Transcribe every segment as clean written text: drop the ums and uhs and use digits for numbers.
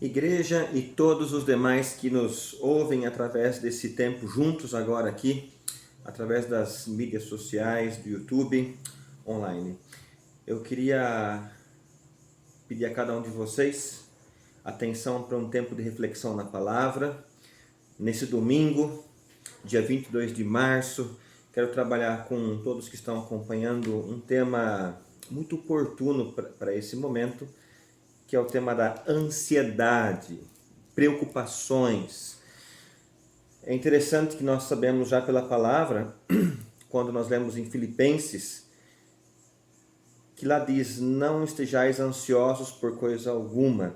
Igreja e todos os demais que nos ouvem através desse tempo juntos agora aqui, através das mídias sociais, do YouTube, online. Eu queria pedir a cada um de vocês atenção para um tempo de reflexão na palavra. Nesse domingo, dia 22 de março, quero trabalhar com todos que estão acompanhando um tema muito oportuno para esse momento, que é o tema da ansiedade, preocupações. É interessante que nós sabemos já pela palavra, quando nós lemos em Filipenses, que lá diz: não estejais ansiosos por coisa alguma.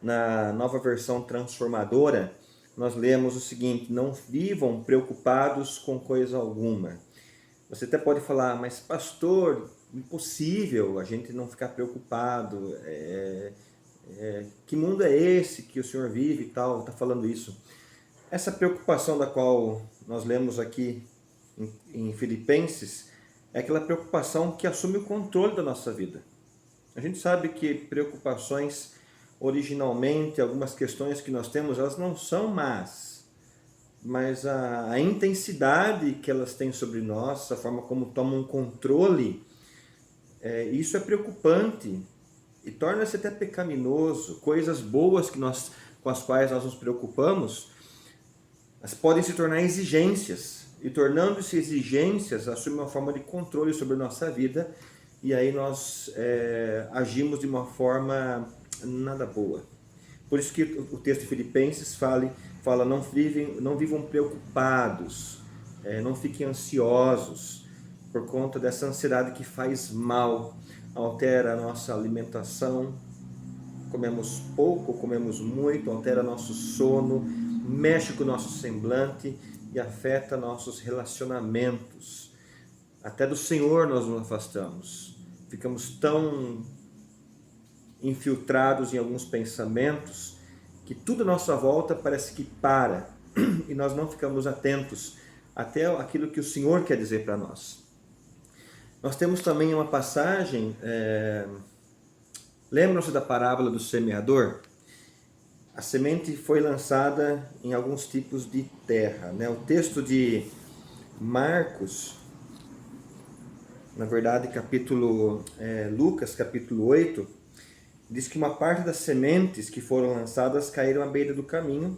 Na nova versão transformadora, nós lemos o seguinte: não vivam preocupados com coisa alguma. Você até pode falar, mas pastor, impossível a gente não ficar preocupado. Que mundo é esse que o senhor vive e tal, está falando isso. Essa preocupação da qual nós lemos aqui em Filipenses é aquela preocupação que assume o controle da nossa vida. A gente sabe que preocupações, originalmente, algumas questões que nós temos, elas não são más, mas a intensidade que elas têm sobre nós, a forma como tomam controle, isso é preocupante e torna-se até pecaminoso. Coisas boas com as quais nós nos preocupamos, elas podem se tornar exigências, e tornando-se exigências, assume uma forma de controle sobre a nossa vida, e aí nós agimos de uma forma nada boa. Por isso que o texto de Filipenses fala não vivam preocupados, não fiquem ansiosos, por conta dessa ansiedade que faz mal, altera a nossa alimentação, comemos pouco, comemos muito, altera nosso sono, mexe com o nosso semblante e afeta nossos relacionamentos. Até do Senhor nós nos afastamos, ficamos tão infiltrados em alguns pensamentos que tudo à nossa volta parece que para e nós não ficamos atentos até aquilo que o Senhor quer dizer para nós. Nós temos também uma passagem, lembram-se da parábola do semeador? A semente foi lançada em alguns tipos de terra, né? O texto de Marcos, na verdade, Lucas, capítulo 8, diz que uma parte das sementes que foram lançadas caíram à beira do caminho.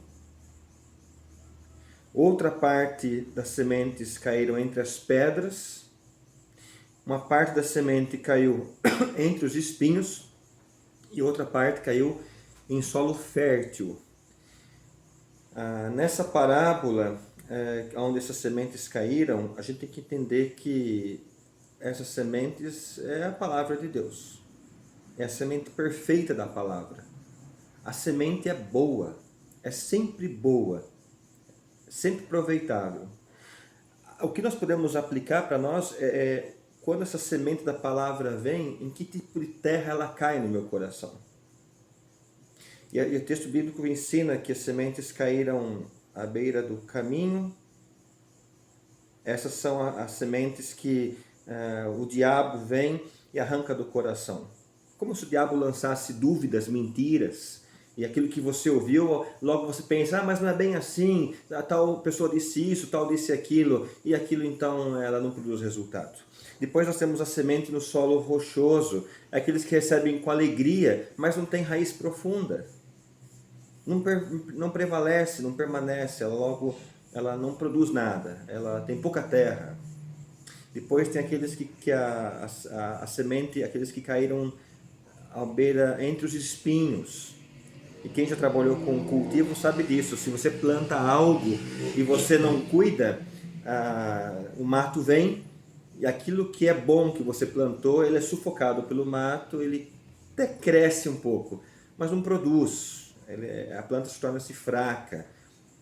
Outra parte das sementes caíram entre as pedras. Uma parte da semente caiu entre os espinhos e outra parte caiu em solo fértil. Nessa parábola, onde essas sementes caíram, a gente tem que entender que essas sementes é a palavra de Deus. É a semente perfeita da palavra. A semente é boa, é sempre boa, sempre aproveitável. O que nós podemos aplicar para nós quando essa semente da palavra vem, em que tipo de terra ela cai no meu coração. E o texto bíblico ensina que as sementes caíram à beira do caminho. Essas são as sementes que o diabo vem e arranca do coração. Como se o diabo lançasse dúvidas, mentiras, e aquilo que você ouviu, logo você pensa, mas não é bem assim, a tal pessoa disse isso, tal disse aquilo, e aquilo então ela não produz resultado. Depois nós temos a semente no solo rochoso, aqueles que recebem com alegria, mas não tem raiz profunda. Não prevalece, não permanece, ela não produz nada, ela tem pouca terra. Depois tem aqueles que a semente, aqueles que caíram à beira entre os espinhos. E quem já trabalhou com cultivo sabe disso. Se você planta algo e você não cuida, o mato vem e aquilo que é bom que você plantou, ele é sufocado pelo mato, ele até cresce um pouco, mas não produz. A planta se torna-se fraca,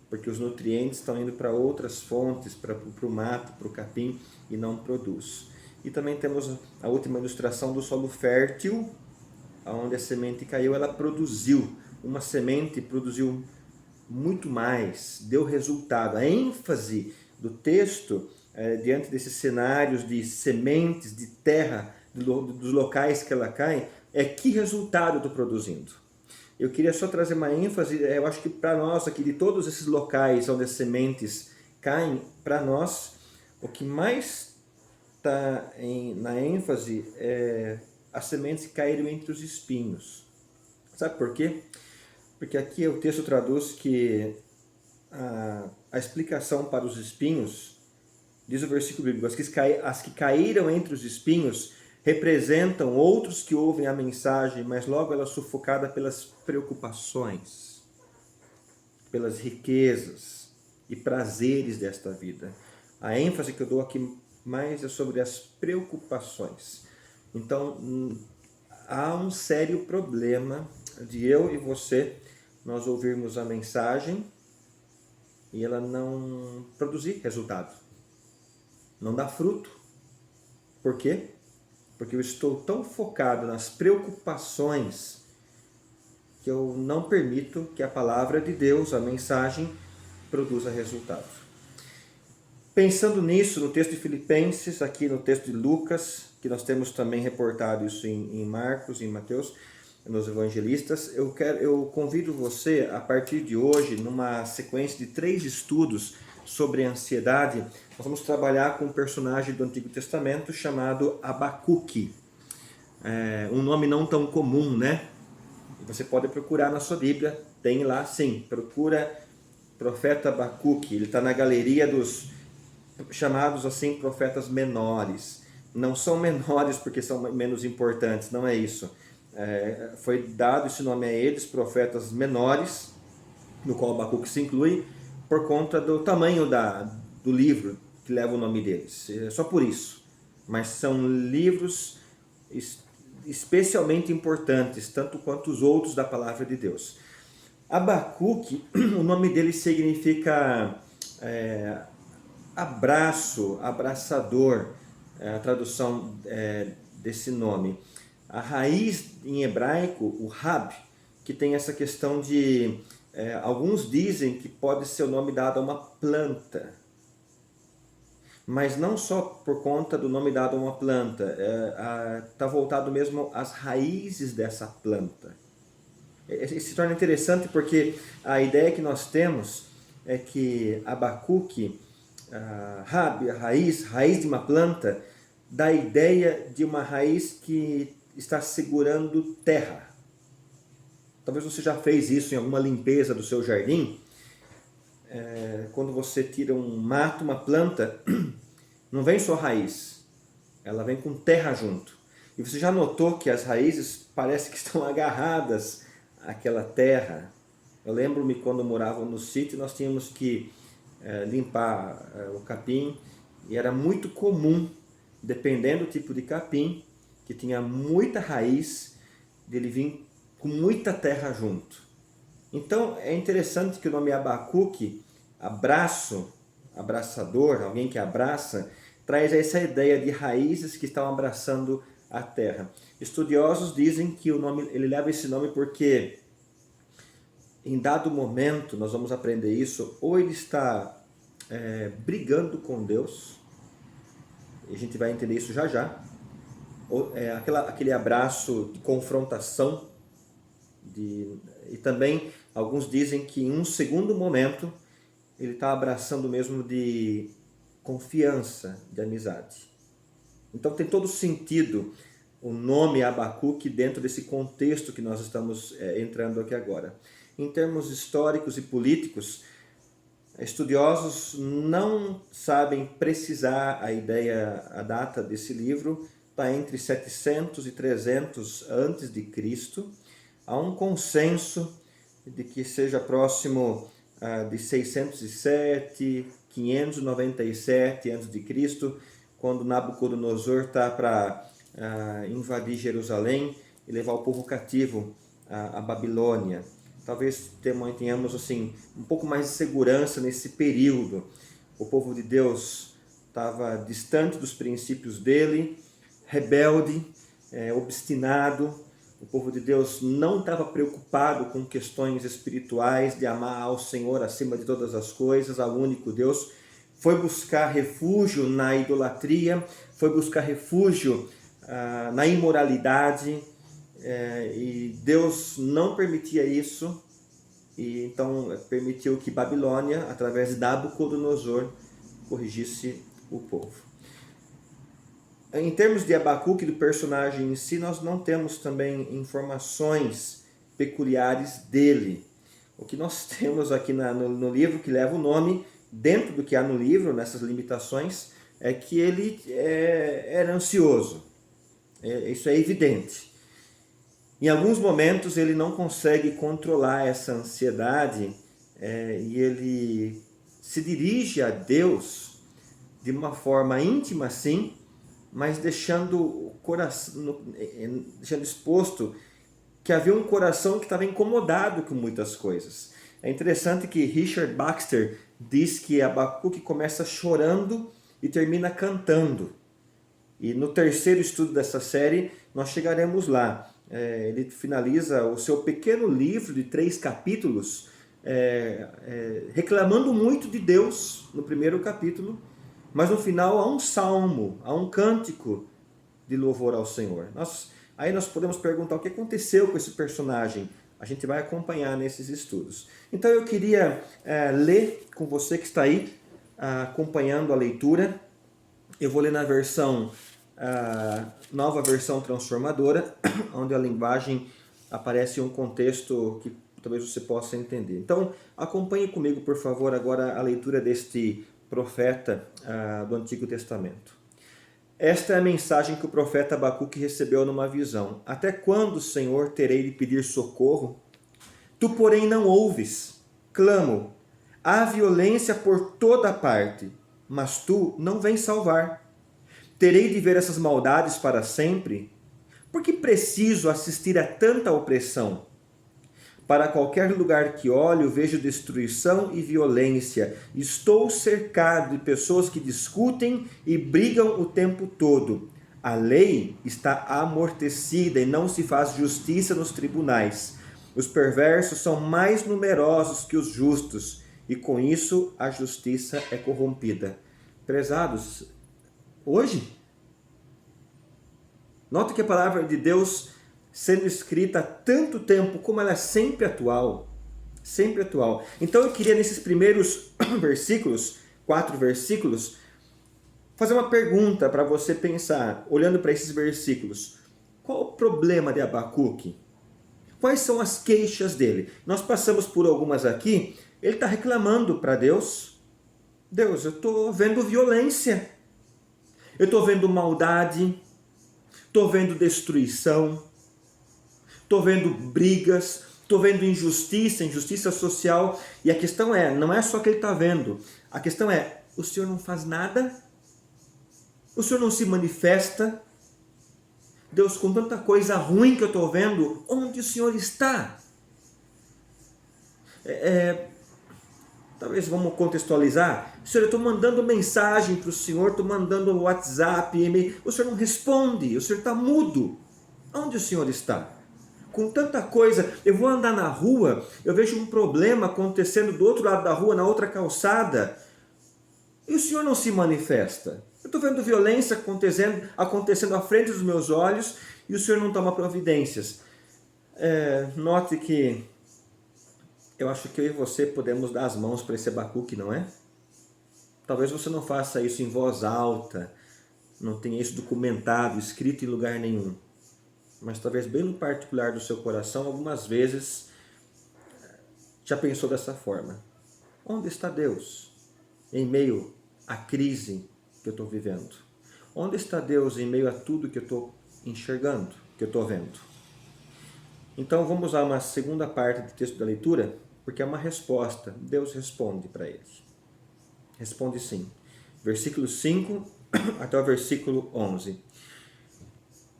porque os nutrientes estão indo para outras fontes, para o mato, para o capim, e não produz. E também temos a última ilustração do solo fértil, onde a semente caiu, ela produziu. Uma semente produziu muito mais, deu resultado. A ênfase do texto, diante desses cenários de sementes, de terra, dos locais que ela cai, é que resultado eu estou produzindo. eu queria só trazer uma ênfase, eu acho que para nós aqui, de todos esses locais onde as sementes caem, para nós, o que mais está na ênfase é as sementes que caíram entre os espinhos. Sabe por quê? Porque aqui o texto traduz que a explicação para os espinhos, diz o versículo bíblico, as que caíram entre os espinhos representam outros que ouvem a mensagem, mas logo ela é sufocada pelas preocupações, pelas riquezas e prazeres desta vida. A ênfase que eu dou aqui mais é sobre as preocupações. Então, há um sério problema de eu e você, nós ouvirmos a mensagem e ela não produzir resultado, não dá fruto. Por quê? Porque eu estou tão focado nas preocupações que eu não permito que a palavra de Deus, a mensagem, produza resultado. Pensando nisso, no texto de Filipenses, aqui no texto de Lucas, que nós temos também reportado isso em Marcos, em Mateus, nos evangelistas, eu convido você, a partir de hoje, numa sequência de 3 estudos sobre ansiedade, nós vamos trabalhar com um personagem do Antigo Testamento chamado Abacuque. Um nome não tão comum, né? Você pode procurar na sua Bíblia, tem lá sim, procura profeta Abacuque, ele está na galeria dos chamados assim profetas menores. Não são menores porque são menos importantes, não é isso. Foi dado esse nome a eles, profetas menores, no qual Abacuque se inclui, por conta do tamanho do livro que leva o nome deles. É só por isso. Mas são livros especialmente importantes, tanto quanto os outros da palavra de Deus. Abacuque, o nome dele significa abraço, abraçador, a tradução desse nome. A raiz em hebraico, o rab, que tem essa questão de... alguns dizem que pode ser o nome dado a uma planta, mas não só por conta do nome dado a uma planta, está voltado mesmo às raízes dessa planta. Isso se torna interessante porque a ideia que nós temos é que Abacuque, rab, a raiz de uma planta, dá a ideia de uma raiz que está segurando terra. Talvez você já fez isso em alguma limpeza do seu jardim. Quando você tira um mato, uma planta, não vem só raiz, ela vem com terra junto. E você já notou que as raízes parece que estão agarradas àquela terra. Eu lembro-me quando morava no sítio, nós tínhamos que limpar o capim, e era muito comum, dependendo do tipo de capim, que tinha muita raiz, dele vir com muita terra junto. Então é interessante que o nome Abacuque, abraço, abraçador, alguém que abraça, traz essa ideia de raízes que estão abraçando a terra. Estudiosos dizem que ele leva esse nome porque em dado momento, nós vamos aprender isso, ou ele está brigando com Deus, e a gente vai entender isso já já, ou aquele abraço de confrontação, e também alguns dizem que em um segundo momento ele está abraçando mesmo de confiança, de amizade. Então tem todo sentido o nome Abacuque dentro desse contexto que nós estamos entrando aqui agora. Em termos históricos e políticos, estudiosos não sabem precisar a data desse livro, está entre 700 e 300 antes de Cristo. Há um consenso de que seja próximo de 607, 597 a.C., quando Nabucodonosor está para invadir Jerusalém e levar o povo cativo à Babilônia. Talvez tenhamos assim, um pouco mais de segurança nesse período. O povo de Deus estava distante dos princípios dele, rebelde, obstinado. O povo de Deus não estava preocupado com questões espirituais, de amar ao Senhor acima de todas as coisas, ao único Deus. Foi buscar refúgio na idolatria, foi buscar refúgio na imoralidade, e Deus não permitia isso, e então permitiu que Babilônia, através de Nabucodonosor, corrigisse o povo. Em termos de Abacuque, do personagem em si, nós não temos também informações peculiares dele. O que nós temos aqui no livro, que leva o nome, dentro do que há no livro, nessas limitações, é que ele era ansioso. Isso é evidente. Em alguns momentos ele não consegue controlar essa ansiedade e ele se dirige a Deus de uma forma íntima, sim, mas deixando o coração, deixando exposto que havia um coração que estava incomodado com muitas coisas. É interessante que Richard Baxter diz que Abacuque começa chorando e termina cantando. E no terceiro estudo dessa série, nós chegaremos lá. Ele finaliza o seu pequeno livro de 3 capítulos, reclamando muito de Deus no primeiro capítulo, mas no final há um salmo, há um cântico de louvor ao Senhor. Aí nós podemos perguntar o que aconteceu com esse personagem. A gente vai acompanhar nesses estudos. Então eu queria ler com você que está aí, acompanhando a leitura. Eu vou ler na versão, nova versão transformadora, onde a linguagem aparece em um contexto que talvez você possa entender. Então acompanhe comigo, por favor, agora a leitura deste profeta do Antigo Testamento. Esta é a mensagem que o profeta Abacuque recebeu numa visão. Até quando, Senhor, terei de pedir socorro? Tu, porém, não ouves. Clamo. Há violência por toda parte, mas tu não vens salvar. Terei de ver essas maldades para sempre? Por que preciso assistir a tanta opressão? Para qualquer lugar que olho, vejo destruição e violência. Estou cercado de pessoas que discutem e brigam o tempo todo. A lei está amortecida e não se faz justiça nos tribunais. Os perversos são mais numerosos que os justos, e com isso a justiça é corrompida. Prezados, hoje, note que a palavra de Deus, sendo escrita há tanto tempo, como ela é sempre atual. Sempre atual. Então eu queria, nesses primeiros versículos, 4 versículos, fazer uma pergunta para você pensar, olhando para esses versículos. Qual o problema de Abacuque? Quais são as queixas dele? Nós passamos por algumas aqui. Ele está reclamando para Deus. Deus, eu estou vendo violência. Eu estou vendo maldade. Estou vendo destruição. Estou vendo brigas, estou vendo injustiça social. E a questão não é só que ele está vendo. A questão é, o Senhor não faz nada? O Senhor não se manifesta? Deus, com tanta coisa ruim que eu estou vendo, onde o Senhor está? Talvez vamos contextualizar. Senhor, eu estou mandando mensagem para o Senhor, estou mandando WhatsApp, e-mail. O Senhor não responde, o Senhor está mudo. Onde o Senhor está? Com tanta coisa, eu vou andar na rua, eu vejo um problema acontecendo do outro lado da rua, na outra calçada, e o Senhor não se manifesta. Eu estou vendo violência acontecendo à frente dos meus olhos, e o Senhor não toma providências. Note que eu acho que eu e você podemos dar as mãos para esse Abacuque, não é? Talvez você não faça isso em voz alta, não tenha isso documentado, escrito em lugar nenhum. Mas talvez bem no particular do seu coração, algumas vezes já pensou dessa forma. Onde está Deus em meio à crise que eu estou vivendo? Onde está Deus em meio a tudo que eu estou enxergando, que eu estou vendo? Então vamos a uma segunda parte do texto da leitura, porque é uma resposta. Deus responde para ele. Responde sim. Versículo 5 até o versículo 11.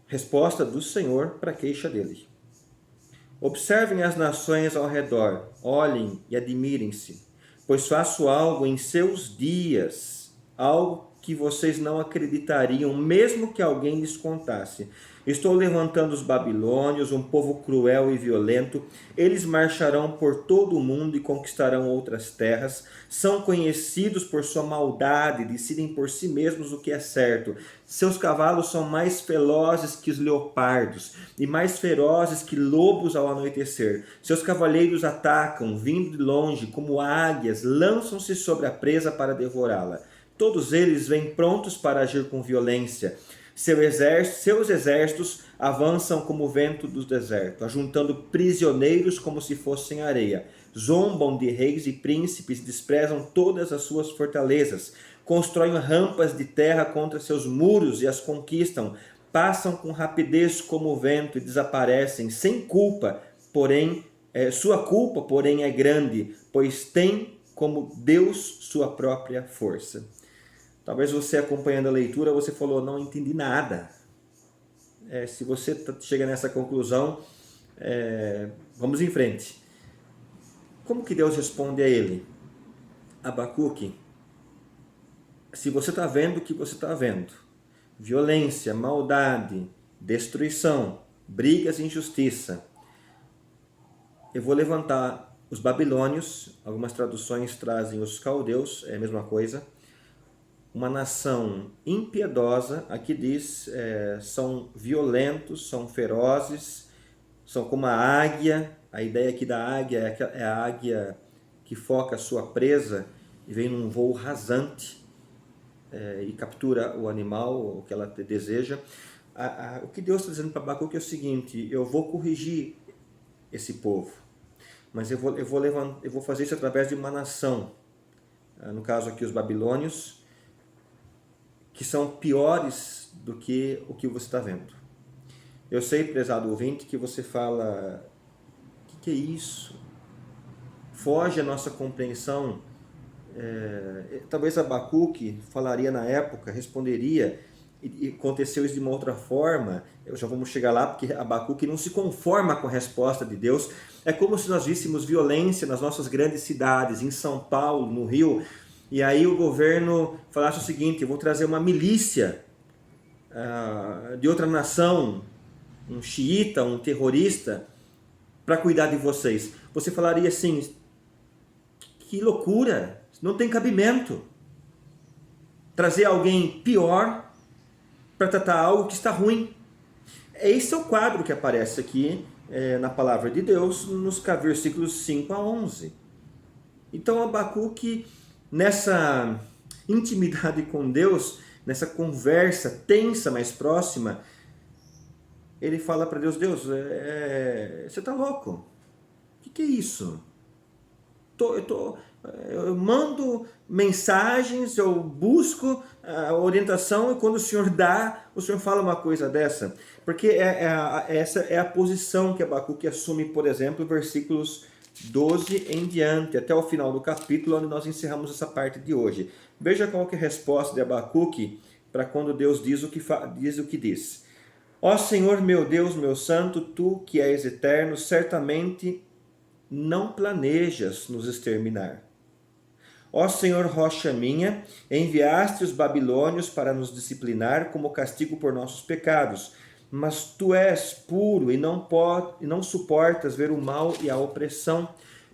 Resposta do Senhor para a queixa dele. Observem as nações ao redor, olhem e admirem-se, pois faço algo em seus dias, algo que vocês não acreditariam, mesmo que alguém lhes contasse. Estou levantando os babilônios, um povo cruel e violento. Eles marcharão por todo o mundo e conquistarão outras terras. São conhecidos por sua maldade, decidem por si mesmos o que é certo. Seus cavalos são mais velozes que os leopardos e mais ferozes que lobos ao anoitecer. Seus cavaleiros atacam, vindo de longe, como águias, lançam-se sobre a presa para devorá-la. Todos eles vêm prontos para agir com violência. Seus exércitos avançam como o vento do deserto, ajuntando prisioneiros como se fossem areia. Zombam de reis e príncipes, desprezam todas as suas fortalezas. Constroem rampas de terra contra seus muros e as conquistam. Passam com rapidez como o vento e desaparecem, sem culpa, porém, sua culpa, porém, é grande, pois tem como Deus sua própria força. Talvez você acompanhando a leitura, você falou, não entendi nada. Se você chega nessa conclusão, vamos em frente. Como que Deus responde a ele? Abacuque, se você está vendo o que você está vendo, violência, maldade, destruição, brigas e injustiça, eu vou levantar os babilônios, algumas traduções trazem os caldeus, é a mesma coisa, uma nação impiedosa, aqui diz, são violentos, são ferozes, são como a águia. A ideia aqui da águia é a águia que foca a sua presa e vem num voo rasante e captura o animal, o que ela deseja. O que Deus está dizendo para Abacuque é o seguinte, eu vou corrigir esse povo, mas eu vou fazer isso através de uma nação, no caso aqui os babilônios, que são piores do que o que você está vendo. Eu sei, prezado ouvinte, que você fala, o que é isso? Foge a nossa compreensão. Talvez Abacuque falaria na época, responderia, e aconteceu isso de uma outra forma. Eu já vamos chegar lá, porque Abacuque não se conforma com a resposta de Deus. É como se nós víssemos violência nas nossas grandes cidades, em São Paulo, no Rio, e aí o governo falasse o seguinte, eu vou trazer uma milícia de outra nação, um xiita, um terrorista, para cuidar de vocês. Você falaria assim, que loucura, não tem cabimento. Trazer alguém pior para tratar algo que está ruim. Esse é o quadro que aparece aqui na palavra de Deus, nos versículos 5 a 11. Então Abacuque, nessa intimidade com Deus, nessa conversa tensa, mais próxima, ele fala para Deus, você está louco? O que é isso? Eu mando mensagens, eu busco a orientação e quando o Senhor dá, o Senhor fala uma coisa dessa. Porque essa é a posição que Abacuque assume, por exemplo, versículos 12 em diante, até o final do capítulo, onde nós encerramos essa parte de hoje. Veja qual que é a resposta de Abacuque para quando Deus diz o que diz. Ó Senhor meu Deus, meu santo, tu que és eterno, certamente não planejas nos exterminar. Ó Senhor, rocha minha, enviaste os babilônios para nos disciplinar como castigo por nossos pecados, mas tu és puro e não suportas ver o mal e a opressão.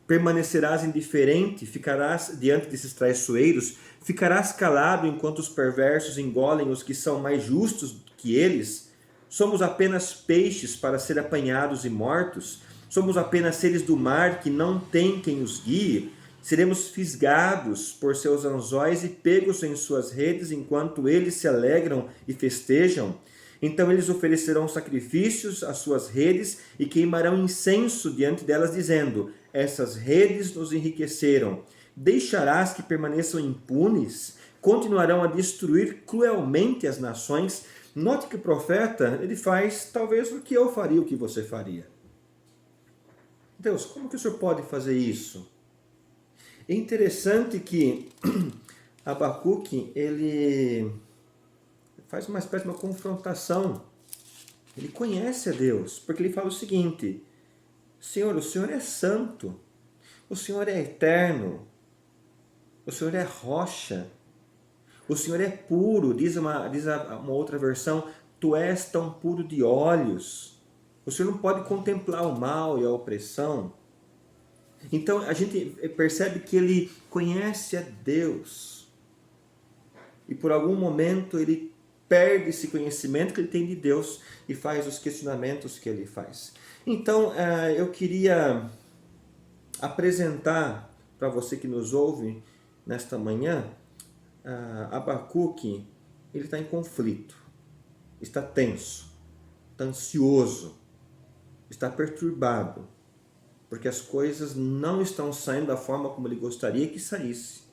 Permanecerás indiferente, ficarás diante desses traiçoeiros, ficarás calado enquanto os perversos engolem os que são mais justos que eles. Somos apenas peixes para ser apanhados e mortos. Somos apenas seres do mar que não tem quem os guie. Seremos fisgados por seus anzóis e pegos em suas redes enquanto eles se alegram e festejam. Então eles oferecerão sacrifícios às suas redes e queimarão incenso diante delas, dizendo: essas redes nos enriqueceram. Deixarás que permaneçam impunes? Continuarão a destruir cruelmente as nações? Note que o profeta, ele faz talvez o que eu faria, o que você faria. Deus, como que o Senhor pode fazer isso? É interessante que Abacuque, ele faz uma espécie de uma confrontação. Ele conhece a Deus, porque ele fala o seguinte: Senhor, o Senhor é santo, o Senhor é eterno, o Senhor é rocha, o Senhor é puro, diz uma outra versão, tu és tão puro de olhos, o Senhor não pode contemplar o mal e a opressão. Então a gente percebe que ele conhece a Deus e por algum momento ele perde esse conhecimento que ele tem de Deus e faz os questionamentos que ele faz. Então eu queria apresentar para você que nos ouve nesta manhã, Abacuque, ele está em conflito, está tenso, está ansioso, está perturbado, porque as coisas não estão saindo da forma como ele gostaria que saísse.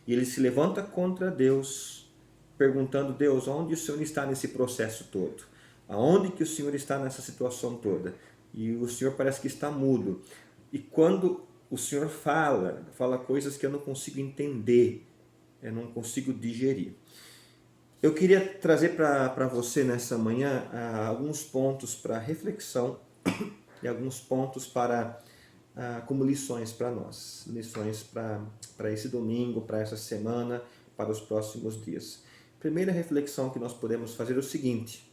E ele se levanta contra Deus, perguntando: Deus, onde o Senhor está nesse processo todo? Aonde que o Senhor está nessa situação toda? E o Senhor parece que está mudo. E quando o Senhor fala coisas que eu não consigo entender, eu não consigo digerir. Eu queria trazer para você nessa manhã alguns pontos para reflexão e alguns pontos para como lições para nós, lições para esse domingo, para essa semana, para os próximos dias. Primeira reflexão que nós podemos fazer é o seguinte: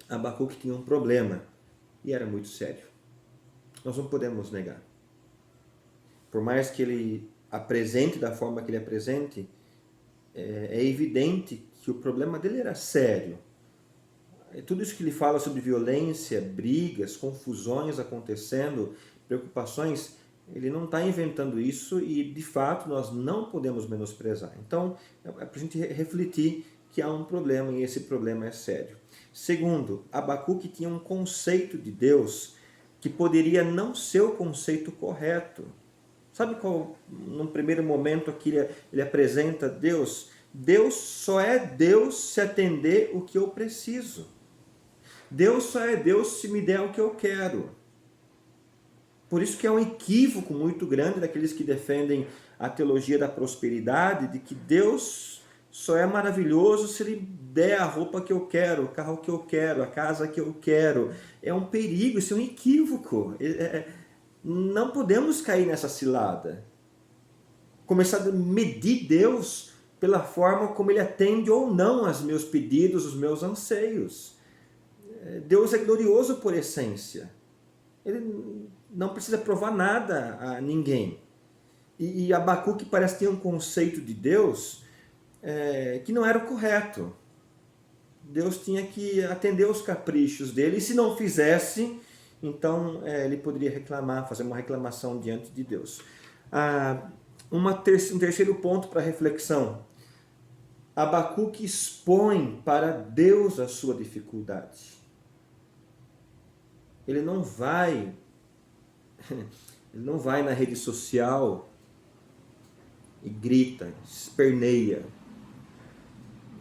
Abacuque tinha um problema e era muito sério. Nós não podemos negar. Por mais que ele apresente da forma que ele apresente, é evidente que o problema dele era sério. Tudo isso que ele fala sobre violência, brigas, confusões acontecendo, preocupações, ele não está inventando isso e, de fato, nós não podemos menosprezar. Então, é para a gente refletir que há um problema e esse problema é sério. Segundo, Abacuque tinha um conceito de Deus que poderia não ser o conceito correto. Sabe qual, num primeiro momento aqui ele apresenta Deus? Deus só é Deus se atender o que eu preciso. Deus só é Deus se me der o que eu quero. Por isso que é um equívoco muito grande daqueles que defendem a teologia da prosperidade, de que Deus só é maravilhoso se Ele der a roupa que eu quero, o carro que eu quero, a casa que eu quero. É um perigo, isso é um equívoco. Não podemos cair nessa cilada. Começar a medir Deus pela forma como Ele atende ou não aos meus pedidos, os meus anseios. Deus é glorioso por essência. Ele não precisa provar nada a ninguém. E Abacuque parece ter um conceito de Deus que não era o correto. Deus tinha que atender os caprichos dele, e se não fizesse, então ele poderia reclamar, fazer uma reclamação diante de Deus. Um terceiro ponto para reflexão. Abacuque expõe para Deus a sua dificuldade. Ele não vai na rede social e grita, esperneia.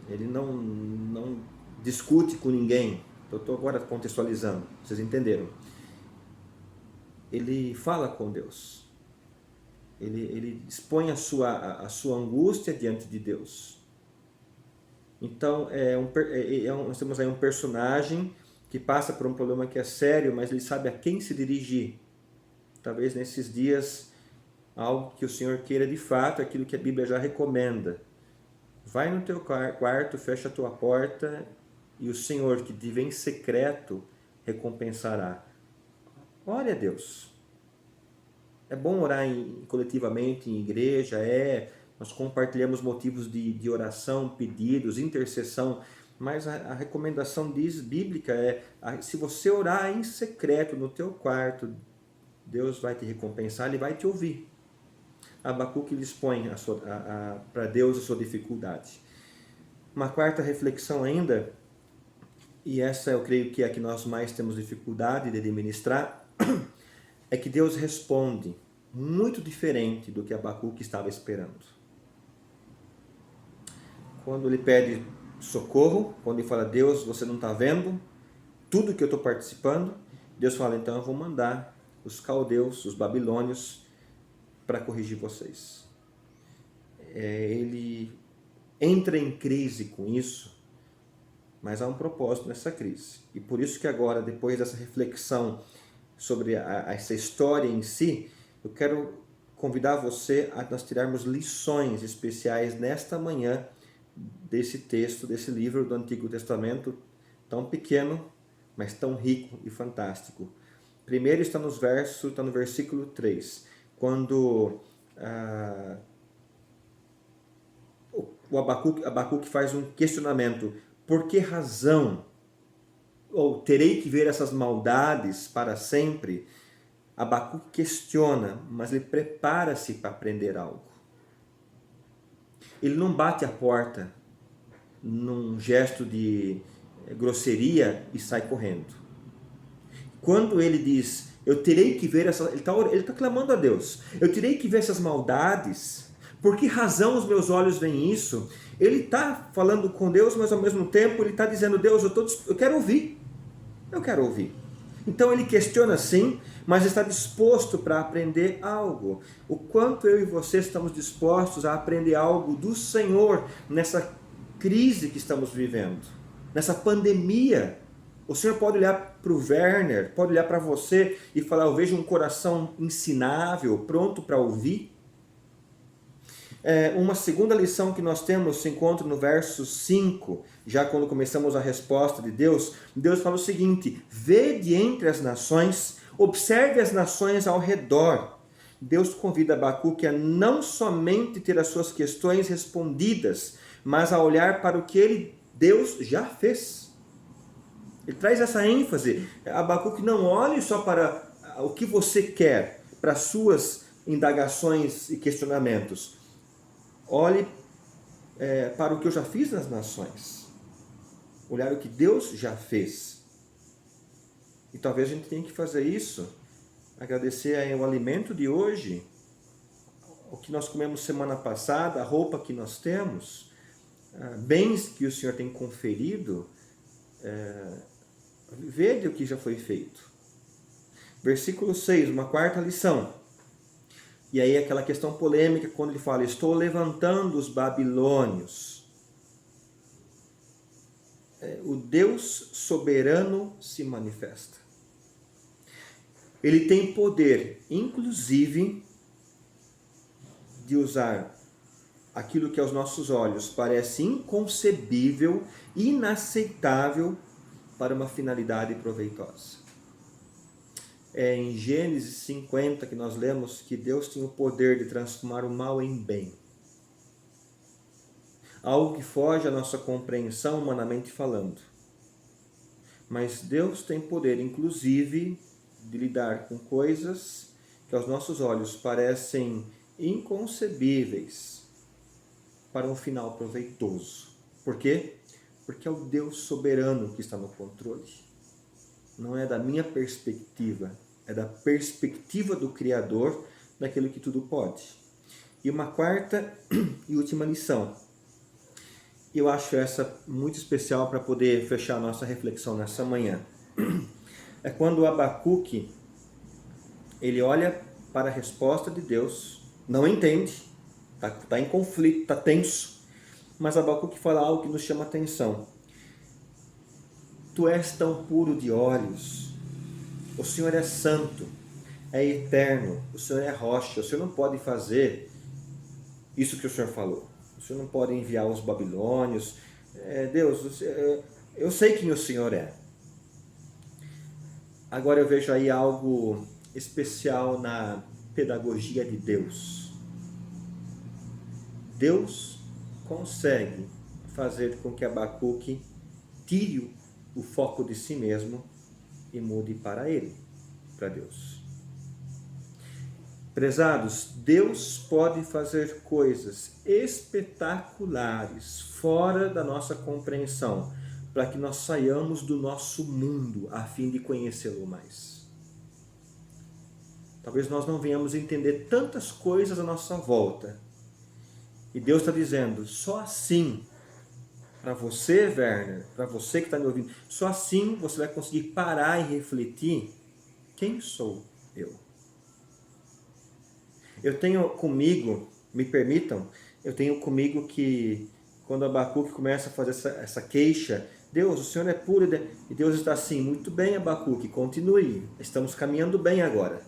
Ele não discute com ninguém. Eu estou agora contextualizando, vocês entenderam? Ele fala com Deus. Ele expõe a sua angústia diante de Deus. Então, nós temos aí um personagem que passa por um problema que é sério, mas ele sabe a quem se dirigir. Talvez nesses dias, algo que o Senhor queira de fato, aquilo que a Bíblia já recomenda. Vai no teu quarto, fecha a tua porta, e o Senhor que te vê em secreto recompensará. Ore a Deus. É bom orar coletivamente em igreja, nós compartilhamos motivos de oração, pedidos, intercessão, mas a recomendação bíblica se você orar em secreto no teu quarto, Deus vai te recompensar, Ele vai te ouvir. Abacuque expõe para Deus a sua dificuldade. Uma quarta reflexão ainda, e essa eu creio que é a que nós mais temos dificuldade de administrar, é que Deus responde muito diferente do que Abacuque estava esperando. Quando ele pede socorro, quando ele fala: Deus, você não está vendo tudo que eu estou participando, Deus fala: então eu vou mandar os caldeus, os babilônios, para corrigir vocês. Ele entra em crise com isso, mas há um propósito nessa crise. E por isso que agora, depois dessa reflexão sobre essa história em si, eu quero convidar você a nós tirarmos lições especiais nesta manhã desse texto, desse livro do Antigo Testamento, tão pequeno, mas tão rico e fantástico. Primeiro está no versículo 3, quando o Abacuque faz um questionamento. Por que razão? Ou terei que ver essas maldades para sempre? Abacuque questiona, mas ele prepara-se para aprender algo. Ele não bate a porta num gesto de grosseria e sai correndo. Quando ele diz, eu terei que ver essas... Ele está clamando a Deus. Eu terei que ver essas maldades. Por que razão os meus olhos veem isso? Ele está falando com Deus, mas ao mesmo tempo ele está dizendo, Deus, eu quero ouvir. Eu quero ouvir. Então ele questiona sim, mas está disposto para aprender algo. O quanto eu e você estamos dispostos a aprender algo do Senhor nessa crise que estamos vivendo, nessa pandemia. O Senhor pode olhar para o Werner, pode olhar para você e falar, eu vejo um coração ensinável, pronto para ouvir. Uma segunda lição que nós temos se encontra no verso 5, já quando começamos a resposta de Deus. Deus fala o seguinte, vede entre as nações, observe as nações ao redor. Deus convida Abacuque a não somente ter as suas questões respondidas, mas a olhar para o que Deus já fez. Ele traz essa ênfase. Abacuque, não olhe só para o que você quer, para as suas indagações e questionamentos. Olhe para o que eu já fiz nas nações. Olhar o que Deus já fez. E talvez a gente tenha que fazer isso. Agradecer o alimento de hoje, o que nós comemos semana passada, a roupa que nós temos, bens que o Senhor tem conferido. Vede o que já foi feito. Versículo 6, uma quarta lição. E aí aquela questão polêmica quando ele fala, estou levantando os babilônios. O Deus soberano se manifesta. Ele tem poder, inclusive, de usar aquilo que aos nossos olhos parece inconcebível, inaceitável, para uma finalidade proveitosa. É em Gênesis 50 que nós lemos que Deus tem o poder de transformar o mal em bem. Algo que foge à nossa compreensão humanamente falando. Mas Deus tem poder, inclusive, de lidar com coisas que aos nossos olhos parecem inconcebíveis para um final proveitoso. Por quê? Porque é o Deus soberano que está no controle. Não é da minha perspectiva, é da perspectiva do Criador, daquilo que tudo pode. E uma quarta e última lição. Eu acho essa muito especial para poder fechar a nossa reflexão nessa manhã. É quando o Abacuque, ele olha para a resposta de Deus, não entende, está em conflito, está tenso, mas Abacuque fala algo que nos chama a atenção. Tu és tão puro de olhos, o Senhor é santo, é eterno, o Senhor é rocha, o Senhor não pode fazer isso que o Senhor falou, o Senhor não pode enviar os babilônios. Deus, eu sei quem o Senhor é. Agora eu vejo aí algo especial na pedagogia de Deus. Deus consegue fazer com que Abacuque tire o foco de si mesmo e mude para ele, para Deus. Prezados, Deus pode fazer coisas espetaculares, fora da nossa compreensão, para que nós saiamos do nosso mundo, a fim de conhecê-lo mais. Talvez nós não venhamos entender tantas coisas à nossa volta. E Deus está dizendo, só assim, para você, Werner, para você que está me ouvindo, só assim você vai conseguir parar e refletir, quem sou eu? Eu tenho comigo, me permitam, eu tenho comigo que quando Abacuque começa a fazer essa queixa, Deus, o Senhor é puro, e Deus está assim, muito bem Abacuque, continue, estamos caminhando bem agora.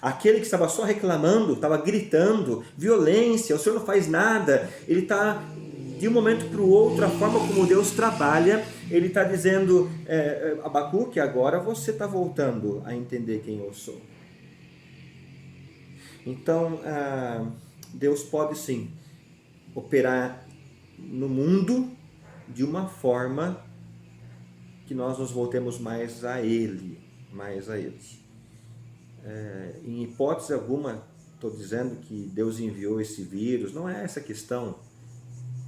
Aquele que estava só reclamando, estava gritando, violência, o Senhor não faz nada, ele está de um momento para o outro, a forma como Deus trabalha, ele está dizendo, Abacuque, agora você está voltando a entender quem eu sou. Então, Deus pode sim operar no mundo de uma forma que nós nos voltemos mais a Ele, mais a Ele. Em hipótese alguma, estou dizendo que Deus enviou esse vírus, não é essa a questão,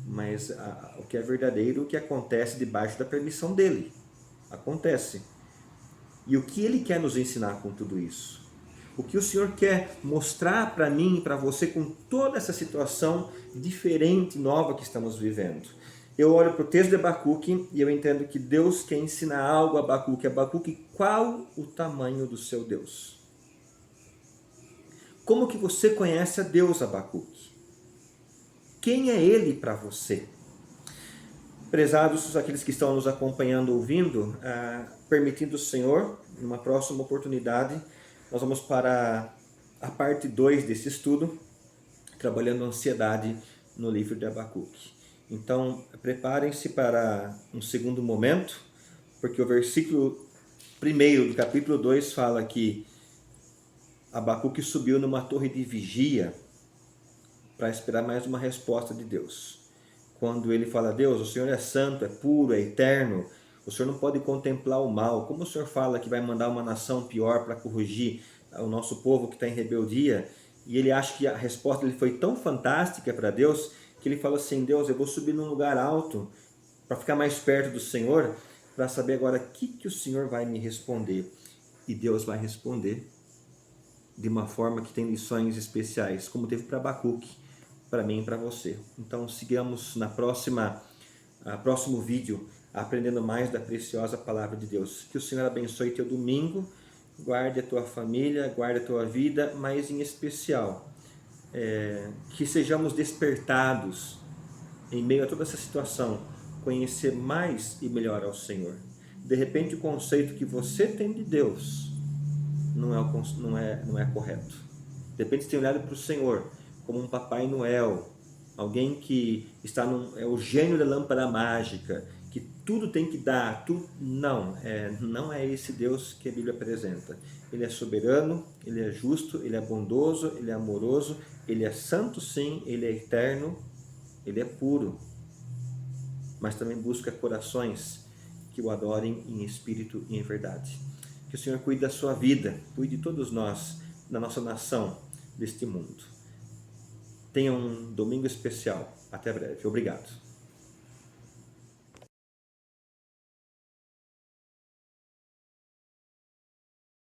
mas o que é verdadeiro, o que acontece debaixo da permissão dele, acontece. E o que ele quer nos ensinar com tudo isso? O que o Senhor quer mostrar para mim e para você com toda essa situação diferente, nova que estamos vivendo? Eu olho para o texto de Abacuque e eu entendo que Deus quer ensinar algo a Abacuque. Abacuque, qual o tamanho do seu Deus? Como que você conhece a Deus, Abacuque? Quem é Ele para você? Prezados aqueles que estão nos acompanhando, ouvindo, permitindo o Senhor, numa próxima oportunidade, nós vamos para a parte 2 desse estudo, trabalhando a ansiedade no livro de Abacuque. Então, preparem-se para um segundo momento, porque o versículo 1 do capítulo 2 fala que Abacuque subiu numa torre de vigia para esperar mais uma resposta de Deus. Quando ele fala, Deus, o Senhor é santo, é puro, é eterno, o Senhor não pode contemplar o mal. Como o Senhor fala que vai mandar uma nação pior para corrigir o nosso povo que está em rebeldia? E ele acha que a resposta dele foi tão fantástica para Deus, que ele fala assim, Deus, eu vou subir num lugar alto para ficar mais perto do Senhor, para saber agora o que o Senhor vai me responder. E Deus vai responder de uma forma que tem lições especiais, como teve para Abacuque, para mim e para você. Então sigamos na próximo vídeo, aprendendo mais da preciosa palavra de Deus. Que o Senhor abençoe teu domingo, guarde a tua família, guarde a tua vida, mas em especial, que sejamos despertados em meio a toda essa situação, conhecer mais e melhor ao Senhor. De repente o conceito que você tem de Deus não é correto. De repente você tem olhado para o Senhor como um Papai Noel, alguém que é o gênio da lâmpada mágica, que tudo tem que dar, tudo. Não é esse Deus que a Bíblia apresenta. Ele é soberano, ele é justo, ele é bondoso, ele é amoroso, ele é santo sim, ele é eterno, ele é puro, mas também busca corações que o adorem em espírito e em verdade. Que o Senhor cuide da sua vida, cuide de todos nós, da nossa nação, deste mundo. Tenha um domingo especial. Até breve. Obrigado.